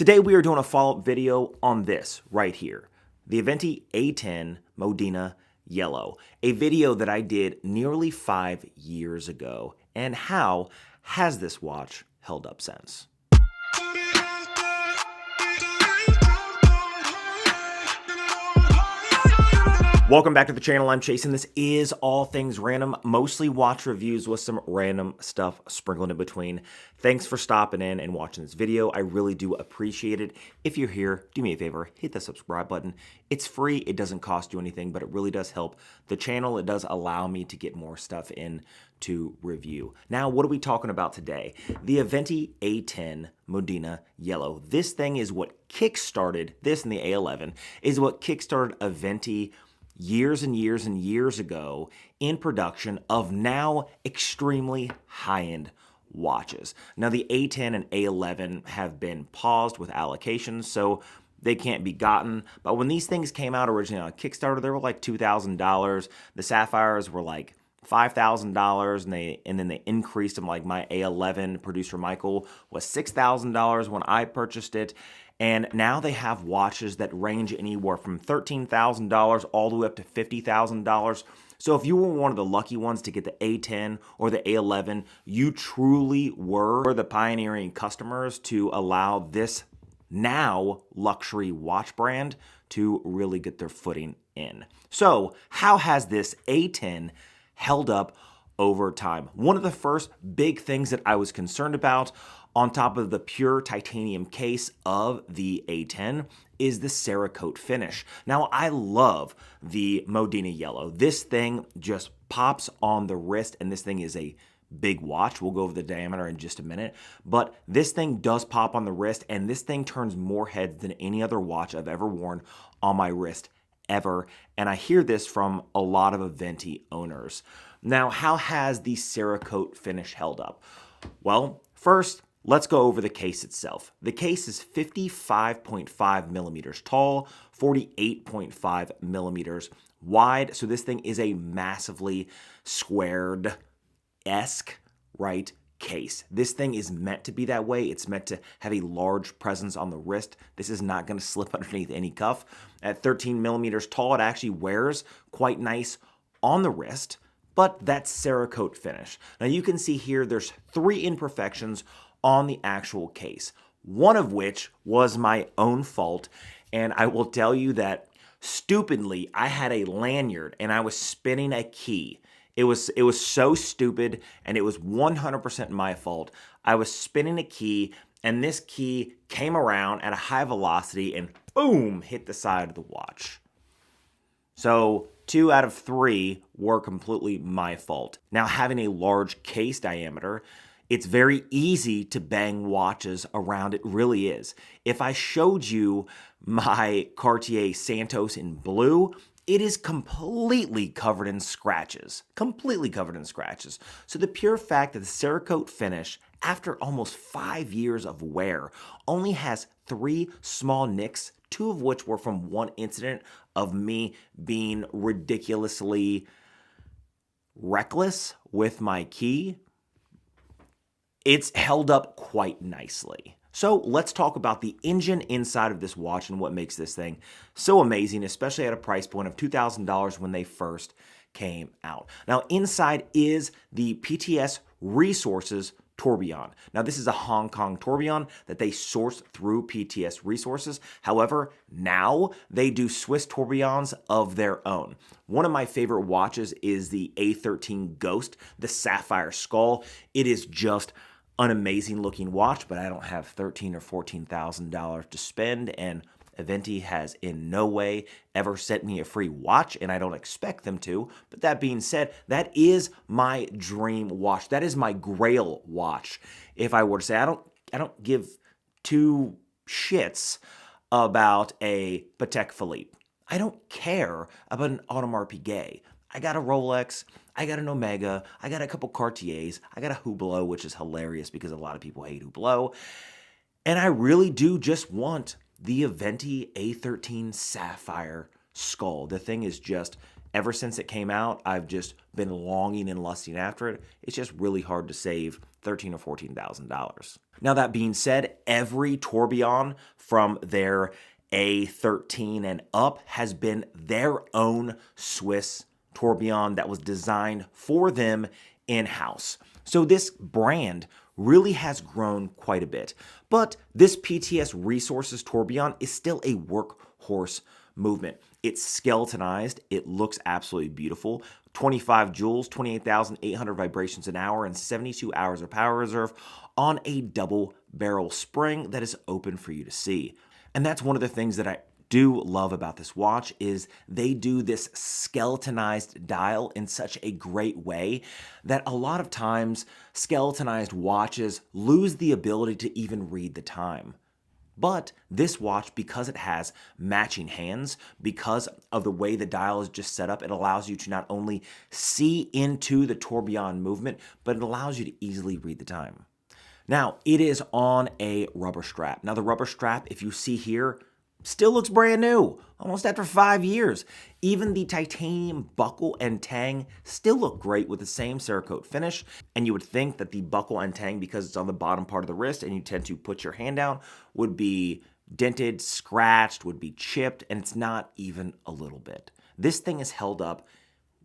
Today we are doing a follow-up video on this right here, the Aventi A10 Modena Yellow, a video that I did nearly 5 years ago, and how has this watch held up since? Welcome back to the channel. I'm Chase, and this is all things random, mostly watch reviews with some random stuff sprinkled in between. Thanks for stopping in and watching this video. I really do appreciate it. If you're here, do me a favor, hit the subscribe button. It's free. It doesn't cost you anything, but it really does help the channel. It does allow me to get more stuff in to review. Now, what are we talking about today? The Aventi A10 Modena Yellow. This thing is what kickstarted, this and the A11, is what kickstarted Aventi years and years and years ago in production of now extremely high-end watches. Now the A10 and A11 have been paused with allocations, so they can't be gotten. But when these things came out originally on Kickstarter, they were like $2,000. The Sapphires were like $5,000, and then they increased them. Like my A11, producer Michael, was $6,000 when I purchased it. And now they have watches that range anywhere from $13,000 all the way up to $50,000. So if you were one of the lucky ones to get the A10 or the A11, you truly were the pioneering customers to allow this now luxury watch brand to really get their footing in. So how has this A10 held up over time? One of the first big things that I was concerned about, on top of the pure titanium case of the A10, is the Cerakote finish. Now, I love the Modena Yellow. This thing just pops on the wrist, and this thing is a big watch. We'll go over the diameter in just a minute, but this thing does pop on the wrist, and this thing turns more heads than any other watch I've ever worn on my wrist ever, and I hear this from a lot of Aventi owners. Now, how has the Cerakote finish held up? Well, first, let's go over the case itself. The case is 55.5 millimeters tall, 48.5 millimeters wide. So this thing is a massively squared-esque, right, case. This thing is meant to be that way. It's meant to have a large presence on the wrist. This is not going to slip underneath any cuff. At 13 millimeters tall, it actually wears quite nice on the wrist, but that's Cerakote finish. Now you can see here there's 3 imperfections on the actual case, one of which was my own fault, and I will tell you that stupidly I had a lanyard and I was spinning a key. It was so stupid, and it was 100% my fault. I was spinning a key, and this key came around at a high velocity and boom, hit the side of the watch. So 2 out of 3 were completely my fault. Now, having a large case diameter, it's very easy to bang watches around. It really is. If I showed you my Cartier Santos in blue, it is completely covered in scratches. Completely covered in scratches. So the pure fact that the Cerakote finish, after almost 5 years of wear, only has 3 small nicks, 2 of which were from one incident of me being ridiculously reckless with my key, it's held up quite nicely. So let's talk about the engine inside of this watch and what makes this thing so amazing, especially at a price point of $2,000 when they first came out. Now, inside is the PTS Resources tourbillon. Now, this is a Hong Kong tourbillon that they sourced through PTS Resources. However, now they do Swiss tourbillons of their own. One of my favorite watches is the A13 Ghost, the sapphire skull. It is just an amazing looking watch, but I don't have $13,000 or $14,000 to spend, and Aventi has in no way ever sent me a free watch, and I don't expect them to. But that being said, that is my dream watch. That is my grail watch. If I were to say, I don't give 2 shits about a Patek Philippe. I don't care about an Audemars Piguet. I got a Rolex, I got an Omega, I got a couple Cartiers, I got a Hublot, which is hilarious because a lot of people hate Hublot. And I really do just want the Aventi A13 Sapphire Skull. The thing is just, ever since it came out, I've just been longing and lusting after it. It's just really hard to save $13,000 or $14,000. Now, that being said, every tourbillon from their A13 and up has been their own Swiss tourbillon that was designed for them in-house. So this brand really has grown quite a bit. But this PTS Resources tourbillon is still a workhorse movement. It's skeletonized. It looks absolutely beautiful. 25 joules, 28,800 vibrations an hour, and 72 hours of power reserve on a double barrel spring that is open for you to see. And that's one of the things that I do love about this watch is they do this skeletonized dial in such a great way that a lot of times skeletonized watches lose the ability to even read the time. But this watch, because it has matching hands, because of the way the dial is just set up, it allows you to not only see into the tourbillon movement, but it allows you to easily read the time. Now, it is on a rubber strap. Now, the rubber strap, if you see here, still looks brand new, almost after 5 years. Even the titanium buckle and tang still look great with the same Cerakote finish. And you would think that the buckle and tang, because it's on the bottom part of the wrist and you tend to put your hand down, would be dented, scratched, would be chipped, and it's not even a little bit. This thing is held up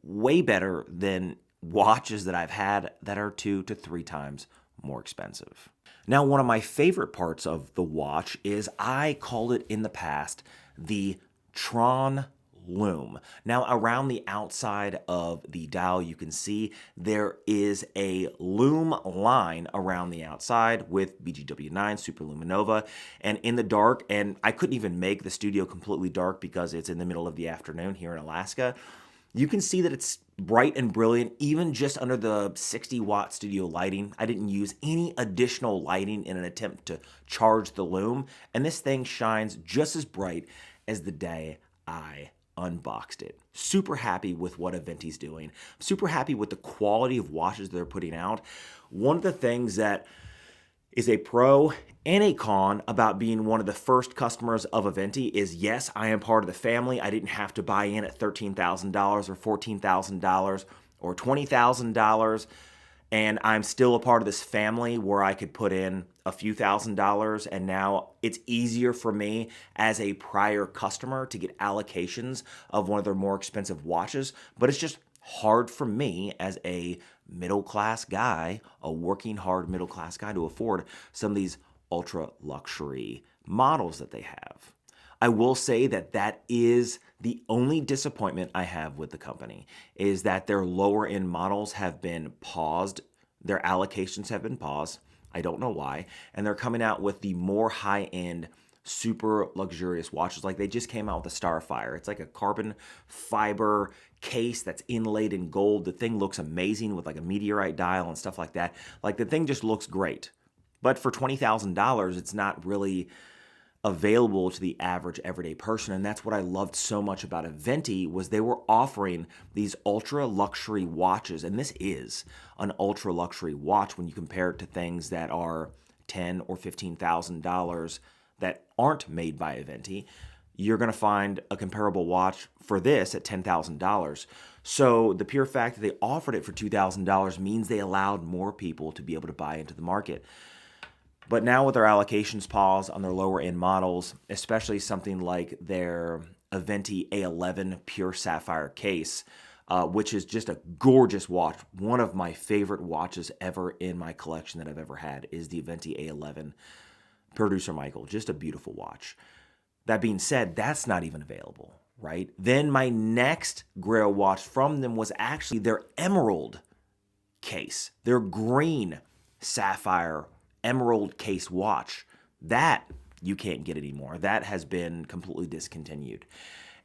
way better than watches that I've had that are 2 to 3 times more expensive. Now, one of my favorite parts of the watch is I called it in the past the Tron Lume. Now, around the outside of the dial, you can see there is a Lume line around the outside with BGW9, Super Luminova, and in the dark, and I couldn't even make the studio completely dark because it's in the middle of the afternoon here in Alaska. You can see that it's bright and brilliant, even just under the 60-watt studio lighting. I didn't use any additional lighting in an attempt to charge the Lume, and this thing shines just as bright as the day I unboxed it. Super happy with what Aventi's doing. Super happy with the quality of watches they're putting out. One of the things that is a pro and a con about being one of the first customers of Aventi is, yes, I am part of the family. I didn't have to buy in at $13,000 or $14,000 or $20,000, and I'm still a part of this family where I could put in a few $1,000s, and now it's easier for me as a prior customer to get allocations of one of their more expensive watches, but it's just hard for me as a middle-class guy, a working hard middle-class guy, to afford some of these ultra-luxury models that they have. I will say that that is the only disappointment I have with the company, is that their lower-end models have been paused. Their allocations have been paused. I don't know why. And they're coming out with the more high-end, super luxurious watches. Like they just came out with the Starfire. It's like a carbon fiber case that's inlaid in gold. The thing looks amazing with like a meteorite dial and stuff like that. Like the thing just looks great. But for $20,000, it's not really available to the average everyday person. And that's what I loved so much about Aventi, was they were offering these ultra luxury watches. And this is an ultra luxury watch when you compare it to things that are $10,000 or $15,000 that aren't made by Aventi. You're going to find a comparable watch for this at $10,000. So the pure fact that they offered it for $2,000 means they allowed more people to be able to buy into the market. But now with their allocations paused on their lower end models, especially something like their Aventi A11 Pure Sapphire case, which is just a gorgeous watch. One of my favorite watches ever in my collection that I've ever had is the Aventi A11 Producer Michael. Just a beautiful watch. That being said, that's not even available, right? Then my next Grail watch from them was actually their Emerald case, their green sapphire Emerald case watch. That you can't get anymore. That has been completely discontinued.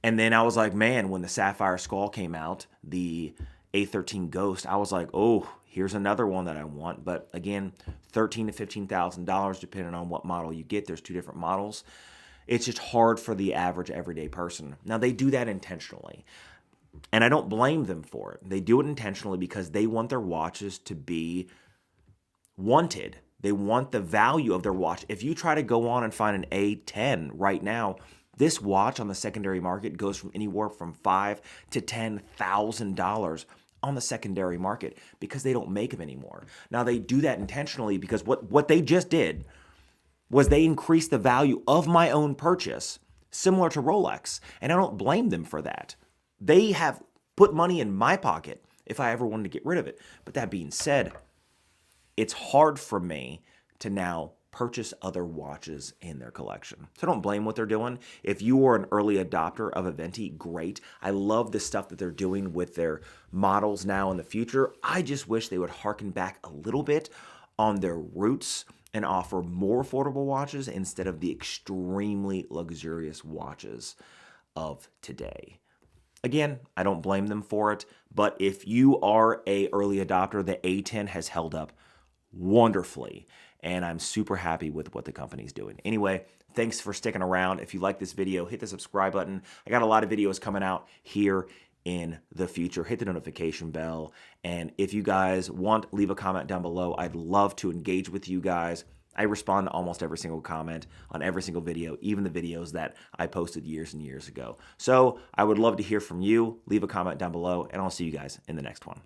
And then I was like, man, when the Sapphire Skull came out, the A13 Ghost, I was like, oh, here's another one that I want. But again, $13,000 to $15,000 depending on what model you get. There's 2 different models. It's just hard for the average everyday person. Now, they do that intentionally, and I don't blame them for it. They do it intentionally because they want their watches to be wanted. They want the value of their watch. If you try to go on and find an A10 right now, this watch on the secondary market goes from anywhere from $5,000 to $10,000 on the secondary market because they don't make them anymore. Now, they do that intentionally because what they just did was they increased the value of my own purchase, similar to Rolex, and I don't blame them for that. They have put money in my pocket if I ever wanted to get rid of it. But that being said, it's hard for me to now purchase other watches in their collection. So don't blame what they're doing. If you are an early adopter of Aventi, great. I love the stuff that they're doing with their models now in the future. I just wish they would harken back a little bit on their roots and offer more affordable watches instead of the extremely luxurious watches of today. Again, I don't blame them for it, but if you are an early adopter, the A10 has held up wonderfully, and I'm super happy with what the company's doing. Anyway, thanks for sticking around. If you like this video, hit the subscribe button. I got a lot of videos coming out here in the future. Hit the notification bell, and if you guys want, leave a comment down below. I'd love to engage with you guys. I respond to almost every single comment on every single video, even the videos that I posted years and years ago. So I would love to hear from you. Leave a comment down below, and I'll see you guys in the next one.